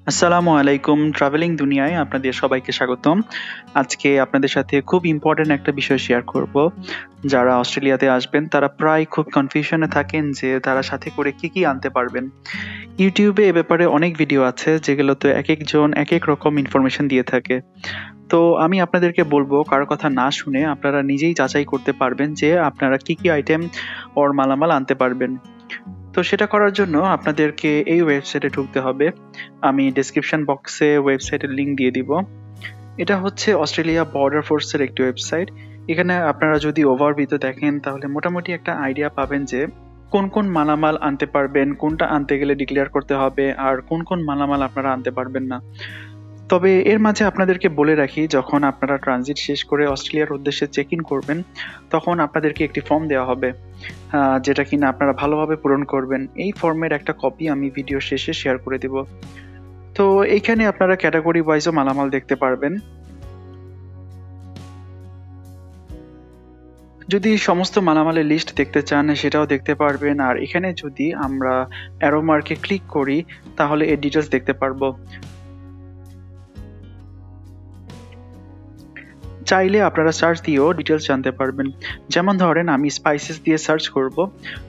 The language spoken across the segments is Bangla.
আসসালামু আলাইকুম। ট্রাভেলিং দুনিয়ায় আপনাদের সবাইকে স্বাগতম। আজকে আপনাদের সাথে খুব ইম্পর্টেন্ট একটা বিষয় শেয়ার করব। যারা অস্ট্রেলিয়াতে আসবেন তারা প্রায় খুব কনফিউশনে থাকেন যে তারা সাথে করে কি আনতে পারবেন। ইউটিউবে এ ব্যাপারে অনেক ভিডিও আছে যেগুলোতে একেকজন একেক রকম ইনফরমেশন দিয়ে থাকে। তো আমি আপনাদেরকে বলবো কারো কথা না শুনে আপনারা নিজেই যাচাই করতে পারবেন যে আপনারা কি আইটেম ওর মালামাল আনতে পারবেন। তো সেটা করার জন্য আপনাদেরকে এই ওয়েবসাইটে ঢুকতে হবে। আমি ডেসক্রিপশন বক্সে ওয়েবসাইটের লিংক দিয়ে দিব। এটা হচ্ছে অস্ট্রেলিয়া বর্ডার ফোর্সের একটি ওয়েবসাইট। এখানে আপনারা যদি ওভারভিউতে দেখেন তাহলে মোটামুটি একটা আইডিয়া পাবেন যে কোন মালামাল আনতে পারবেন, কোনটা আনতে গেলে ডিক্লেয়ার করতে হবে, আর কোন মালামাল আপনারা আনতে পারবেন না। তবে এর মাঝে আপনাদেরকে বলে রাখি, যখন আপনারা ট্রানজিট শেষ করে অস্ট্রেলিয়ার উদ্দেশ্যে চেক ইন করবেন তখন আপনাদেরকে একটি ফর্ম দেওয়া হবে, যেটা কিনা আপনারা ভালোভাবে পূরণ করবেন। এই ফর্মের একটা কপি আমি ভিডিও শেষে শেয়ার করে দিব। তো এইখানে আপনারা ক্যাটাগরি ওয়াইজও মালামাল দেখতে পারবেন। যদি সমস্ত মালামালের লিস্ট দেখতে চান সেটাও দেখতে পারবেন, আর এখানে যদি আমরা অ্যারো মার্কে ক্লিক করি তাহলে এর ডিটেলস দেখতে পারবো। চাইলে আপনারা সার্চ দিয়েও ডিটেলস জানতে পারবেন। যেমন ধরেন আমি স্পাইসেস দিয়ে সার্চ করব,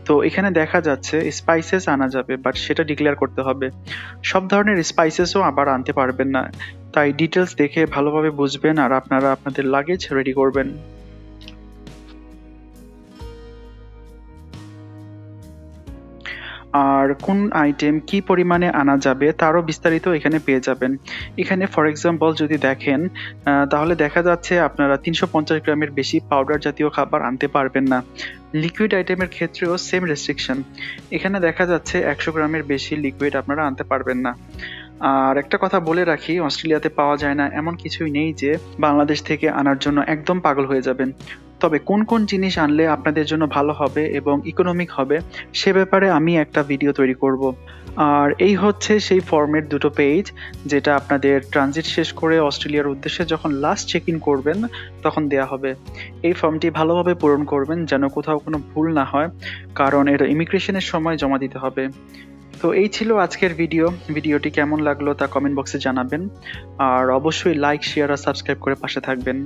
তো এখানে দেখা যাচ্ছে স্পাইসেস আনা যাবে, বাট সেটা ডিক্লেয়ার করতে হবে। সব ধরনের স্পাইসেসও আবার আনতে পারবেন না, তাই ডিটেলস দেখে ভালোভাবে বুঝবেন আর আপনারা আপনাদের লাগেজ রেডি করবেন। আর কোন আইটেম কি পরিমাণে আনা যাবে তারও বিস্তারিত এখানে পেয়ে যাবেন। এখানে ফর এক্সাম্পল যদি দেখেন তাহলে দেখা যাচ্ছে আপনারা 350 গ্রামের বেশি পাউডার জাতীয় খাবার আনতে পারবেন না। লিকুইড আইটেমের ক্ষেত্রেও সেম রেস্ট্রিকশন। এখানে দেখা যাচ্ছে 100 গ্রামের বেশি লিকুইড আপনারা আনতে পারবেন না। আর একটা কথা বলে রাখি, অস্ট্রেলিয়াতে পাওয়া যায় না এমন কিছুই নেই যে বাংলাদেশ থেকে আনার জন্য একদম পাগল হয়ে যাবেন। তবে কোন জিনিস আনলে আপনাদের জন্য ভালো হবে এবং ইকোনমিক হবে সে ব্যাপারে আমি একটা ভিডিও তৈরি করব। আর এই হচ্ছে সেই ফর্মের দুটো পেজ, যেটা আপনাদের ট্রানজিট শেষ করে অস্ট্রেলিয়ার উদ্দেশ্যে যখন লাস্ট চেক ইন করবেন তখন দেয়া হবে। এই ফর্মটি ভালোভাবে পূরণ করবেন যেন কোথাও কোনো ভুল না হয়, কারণ এটা ইমিগ্রেশনের সময় জমা দিতে হবে। তো এই ছিল আজকের ভিডিওটি কেমন লাগলো তা কমেন্ট বক্সে জানাবেন, আর অবশ্যই লাইক, শেয়ার আর সাবস্ক্রাইব করে পাশে থাকবেন।